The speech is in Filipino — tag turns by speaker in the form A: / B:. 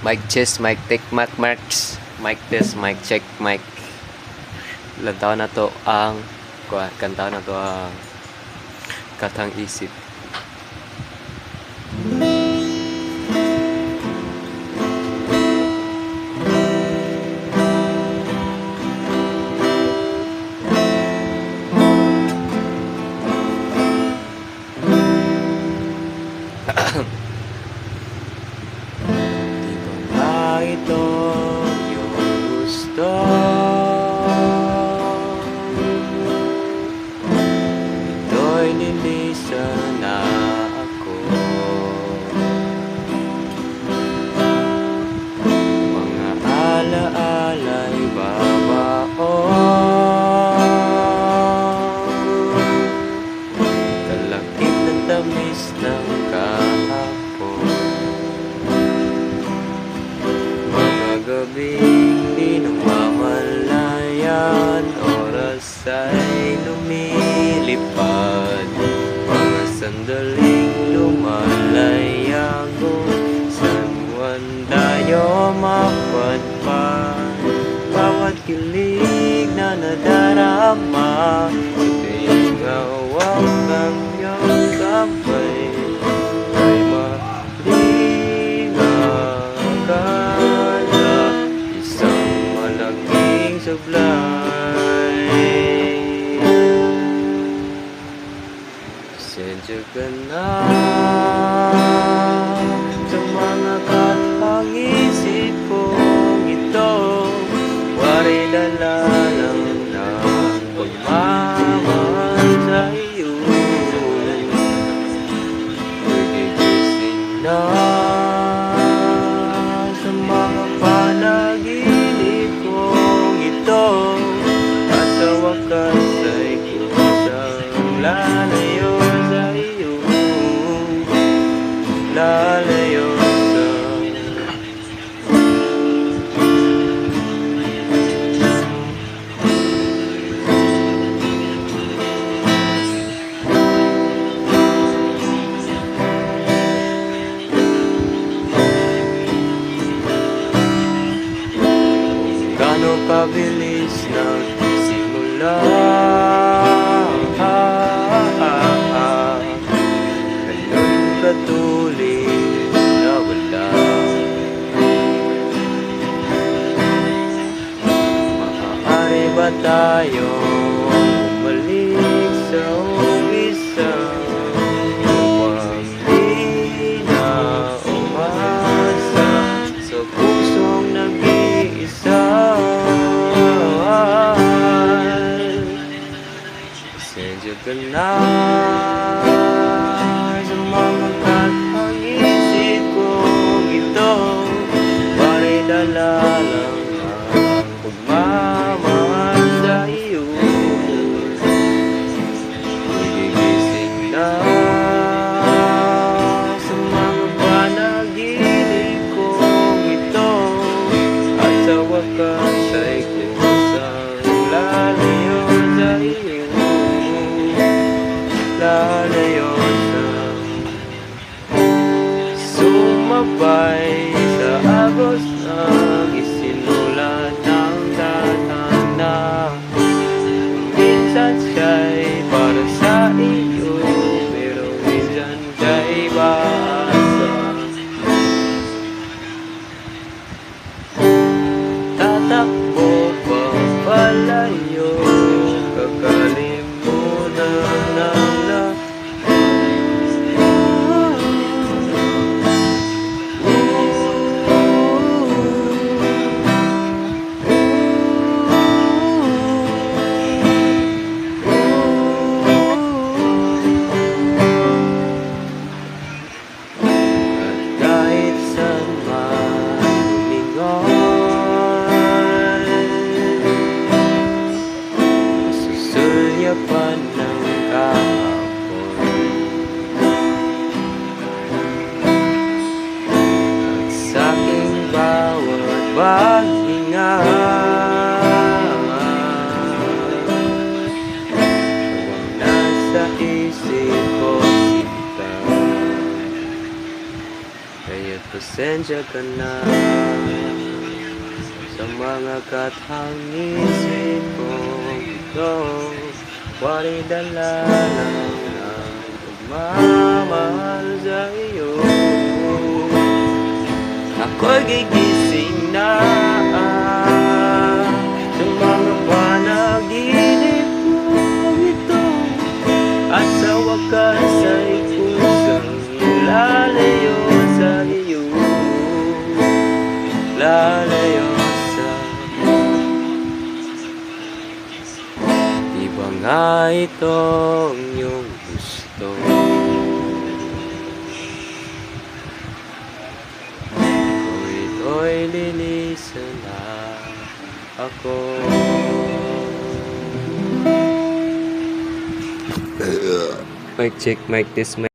A: Mic test, mic take, mic marks, mic test, mic check, mic. Lantaw na to ang kantaw na to ang Katang Isip. Di ba ito yung gusto? Ito'y nilisan na ako. Mga alaala'y babaon, kalakip ng tamis ng kahapon. Mga gabing di namamalayan, oras ay lumilipad. Mga sandaling lumalayag kung saan tayo mapadpad. Bawat kilig na nadarama sa tuwing hawak ng iyong kamay ay maligaya, isang malaking sablay. Pasensya ka na sa mga katang isip kong ito, waray dala lang ng pagmamahal sa iyo. Nagigising na sa mga panaginip kong ito, at sa wakas ay kusang lalayo sa iyo, lalayo sa gaano kabilis nagsimula. Ganun katuloy na wala. Maaari ba tayong bumalik sa umpisa? Huwag di na umasa sa pusong nag-iisa. Pasensya ka na sa mga katang isip kong ito, waray dala lang ang pagmamahal sa iyo. Nagigising na sa mga panaginip kong ito, at sa wakas ay kusang lalayo sa iyo, lalayo sa sumabay sa agos ng isinulat ng tatanda. Minsan siya'y para sa iyo, pero minsan siya'y basa. Tatakbo pa palayo, kakalimutan ng lahat. Kahit saan man lumingon, susulyapan ng kahapon, at sa'king bawat paghinga, huwag nasa isip ko sinta. Kaya't pasensya ka na sa mga kathangisip ko ito. Wari dala lang ng pagmamahal sa iyo. Ako'y gigising na sa mga panaginip ko ito. At sa wakas ay kusang lalayo sa iyo. Lalayo sa iyo. Di ba nga ito ang iyong gusto? Kung ito'y lilisan na ako. Mic check, mic test, mic.